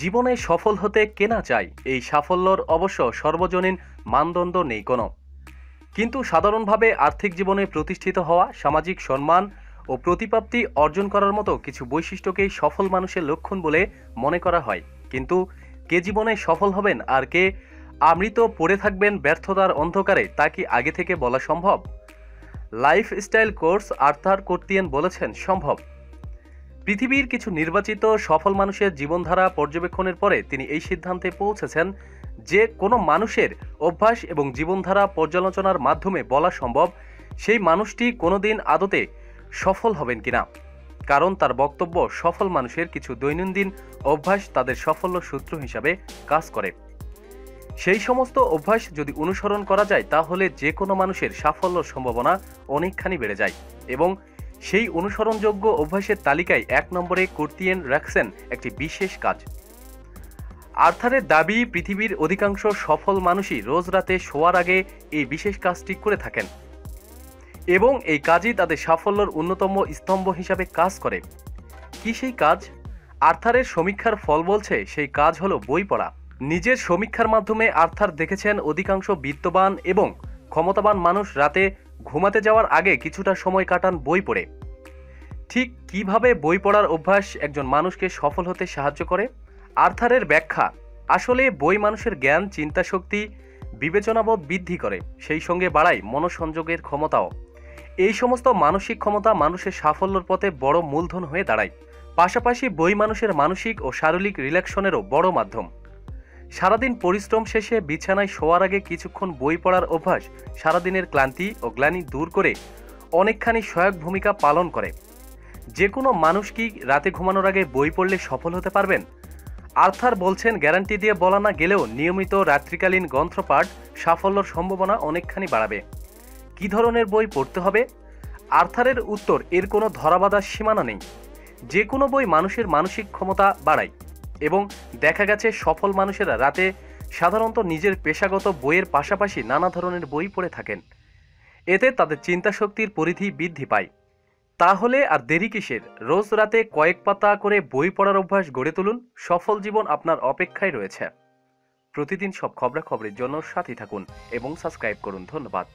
জীবনে সফল হতে কে না চায়? এই সাফল্যর অবশ্য সর্বজনীন মানদণ্ড নেই কোনো। কিন্তু সাধারণভাবে আর্থিক জীবনে প্রতিষ্ঠিত হওয়া, সামাজিক সম্মান ও প্রতিপ্রাপ্তি অর্জন করার মতো কিছু বৈশিষ্ট্যকেই সফল মানুষের লক্ষণ বলে মনে করা হয়। কিন্তু কে জীবনে সফল হবেন আর কে আমৃত পড়ে থাকবেন ব্যর্থতার অন্ধকারে, তা কি আগে থেকে বলা সম্ভব? লাইফস্টাইল কোচ আর্থার কোর্তিয়ান বলেছেন, সম্ভব। পৃথিবীর কিছু নির্বাচিত সফল মানুষের জীবনধারা পর্যবেক্ষণের পরে তিনি এই সিদ্ধান্তে পৌঁছেছেন যে কোনো মানুষের অভ্যাস এবং জীবনধারা পর্যালোচনার মাধ্যমে বলা সম্ভব সেই মানুষটি কোনোদিন আদতে সফল হবেন কিনা। কারণ তার বক্তব্য, সফল মানুষের কিছু দৈনন্দিন অভ্যাস তাদের সাফল্য সূত্র হিসাবে কাজ করে। সেই সমস্ত অভ্যাস যদি অনুসরণ করা যায় তাহলে যে কোনো মানুষের সাফল্যর সম্ভাবনা অনেকখানি বেড়ে যায়। এবং সেই অনুসরণযোগ্য অভ্যাসের তালিকায় 1 নম্বরে কোর্তিয়ান রাখছেন একটি বিশেষ কাজ। আর্থারের দাবি, পৃথিবীর অধিকাংশ সফল মানুষই রোজ রাতে শোয়ার আগে এই বিশেষ কাজটি করে থাকেন এবং এই কাজই তাদের সাফল্যের অন্যতম স্তম্ভ হিসাবে কাজ করে। কি সেই কাজ? আর্থারের সমীক্ষার ফল বলছে সেই কাজ হলো বই পড়া। নিজের সমীক্ষার মাধ্যমে আর্থার দেখেছেন অধিকাংশ বিত্তবান এবং ক্ষমতাবান মানুষ রাতে ঘুমাতে যাওয়ার আগে কিছুটা সময় কাটান বই পড়ে। ঠিক কিভাবে বই পড়ার অভ্যাস একজন মানুষকে সফল হতে সাহায্য করে? আর্থারের ব্যাখ্যা, আসলে বই মানুষের জ্ঞান, চিন্তাশক্তি, বিবেচনাবোধ বৃদ্ধি করে, সেই সঙ্গে বাড়ায় মনোসংযোগের ক্ষমতাও। এই সমস্ত মানসিক ক্ষমতা মানুষের সাফল্যের পথে বড় মূলধন হয়ে দাঁড়ায়। পাশাপাশি বই মানুষের মানসিক ও শারীরিক রিল্যাক্সনেরও বড় মাধ্যম। সারাদিন পরিশ্রম শেষে বিছানায় শোয়ার আগে কিছুক্ষণ বই পড়ার অভ্যাস সারাদিনের ক্লান্তি ও গ্লানি দূর করে অনেকখানি সহায়ক ভূমিকা পালন করে। যে কোনো মানুষ কি রাতে ঘুমানোর আগে বই পড়লে সফল হতে পারবেন? আর্থার বলছেন, গ্যারান্টি দিয়ে বলা না গেলেও নিয়মিত রাত্রিকালীন গ্রন্থপাঠ সাফল্যর সম্ভাবনা অনেকখানি বাড়াবে। কী ধরনের বই পড়তে হবে? আর্থারের উত্তর, এর কোনো ধরাবাঁধার সীমানা নেই। যে কোনো বই মানুষের মানসিক ক্ষমতা বাড়ায় এবং দেখা গেছে সফল মানুষেরা রাতে সাধারণত নিজের পেশাগত বইয়ের পাশাপাশি নানা ধরনের বই পড়ে থাকেন। এতে তাদের চিন্তাশক্তির পরিধি বৃদ্ধি পায়। তাহলে আর দেরি কিসের? রোজ রাতে কয়েক পাতা করে বই পড়ার অভ্যাস গড়ে তুলুন। সফল জীবন আপনার অপেক্ষায় রয়েছে। প্রতিদিন সব খবরাখবরের জন্য সাথে থাকুন এবং সাবস্ক্রাইব করুন। ধন্যবাদ।